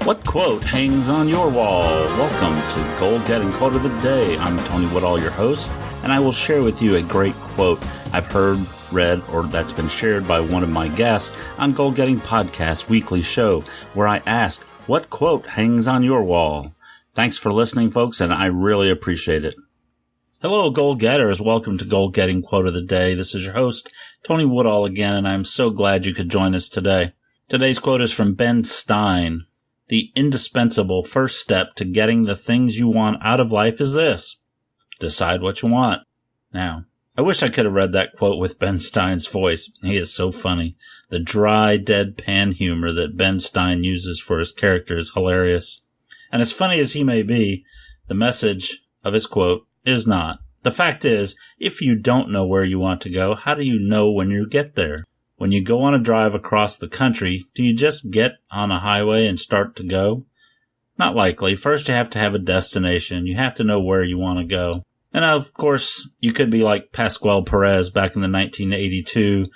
What quote hangs on your wall? Welcome to Goal-Getting Quote of the Day. I'm Tony Woodall, your host, and I will share with you a great quote I've heard, read, or that's been shared by one of my guests on Goal-Getting Podcast weekly show, where I ask, what quote hangs on your wall? Thanks for listening, folks, and I really appreciate it. Hello, goal-getters. Welcome to Goal-Getting Quote of the Day. This is your host, Tony Woodall again, and I'm so glad you could join us today. Today's quote is from Ben Stein. The indispensable first step to getting the things you want out of life is this. Decide what you want. Now, I wish I could have read that quote with Ben Stein's voice. He is so funny. The dry, deadpan humor that Ben Stein uses for his character is hilarious. And as funny as he may be, the message of his quote is not. The fact is, if you don't know where you want to go, how do you know when you get there? When you go on a drive across the country, do you just get on a highway and start to go? Not likely. First, you have to have a destination. You have to know where you want to go. And of course, you could be like Pascqual Perez back in the 1982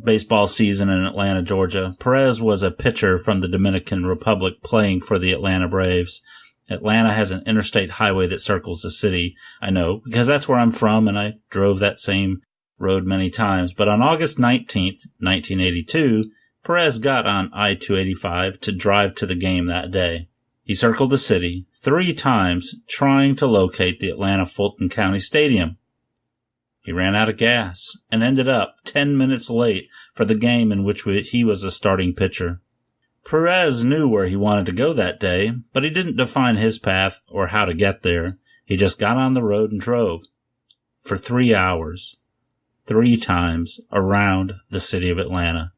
baseball season in Atlanta, Georgia. Perez was a pitcher from the Dominican Republic playing for the Atlanta Braves. Atlanta has an interstate highway that circles the city. I know, because that's where I'm from, and I drove that same road many times. But on August 19th, 1982, Perez got on I-285 to drive to the game that day. He circled the city 3 times trying to locate the Atlanta Fulton County Stadium. He ran out of gas and ended up 10 minutes late for the game in which he was a starting pitcher. Perez knew where he wanted to go that day, but he didn't define his path or how to get there. He just got on the road and drove for 3 hours. 3 times around the city of Atlanta.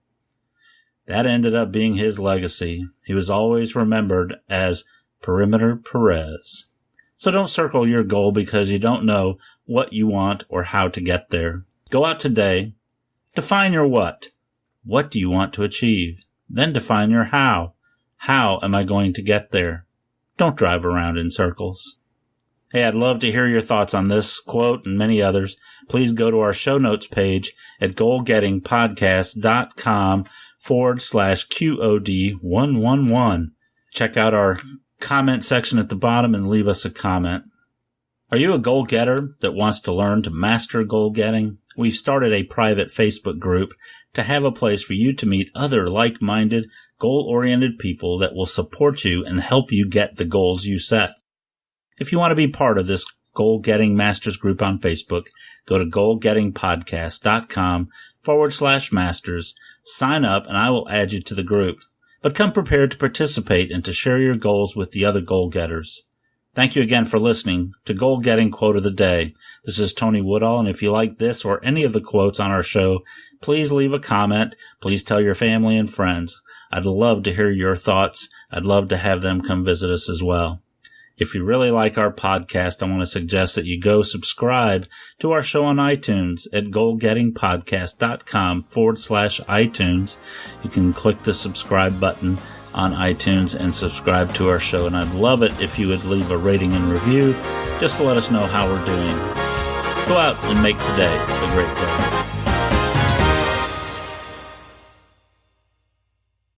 That ended up being his legacy. He was always remembered as Perimeter Perez. So don't circle your goal because you don't know what you want or how to get there. Go out today. Define your what. What do you want to achieve? Then define your how. How am I going to get there? Don't drive around in circles. Hey, I'd love to hear your thoughts on this quote and many others. Please go to our show notes page at goalgettingpodcast.com/QOD-111. Check out our comment section at the bottom and leave us a comment. Are you a goal getter that wants to learn to master goal getting? We've started a private Facebook group to have a place for you to meet other like-minded, goal-oriented people that will support you and help you get the goals you set. If you want to be part of this Goal-Getting Masters group on Facebook, go to goalgettingpodcast.com/masters, sign up, and I will add you to the group. But come prepared to participate and to share your goals with the other goal-getters. Thank you again for listening to Goal-Getting Quote of the Day. This is Tony Woodall, and if you like this or any of the quotes on our show, please leave a comment. Please tell your family and friends. I'd love to hear your thoughts. I'd love to have them come visit us as well. If you really like our podcast, I want to suggest that you go subscribe to our show on iTunes at goalgettingpodcast.com/iTunes. You can click the subscribe button on iTunes and subscribe to our show. And I'd love it if you would leave a rating and review just to let us know how we're doing. Go out and make today a great day.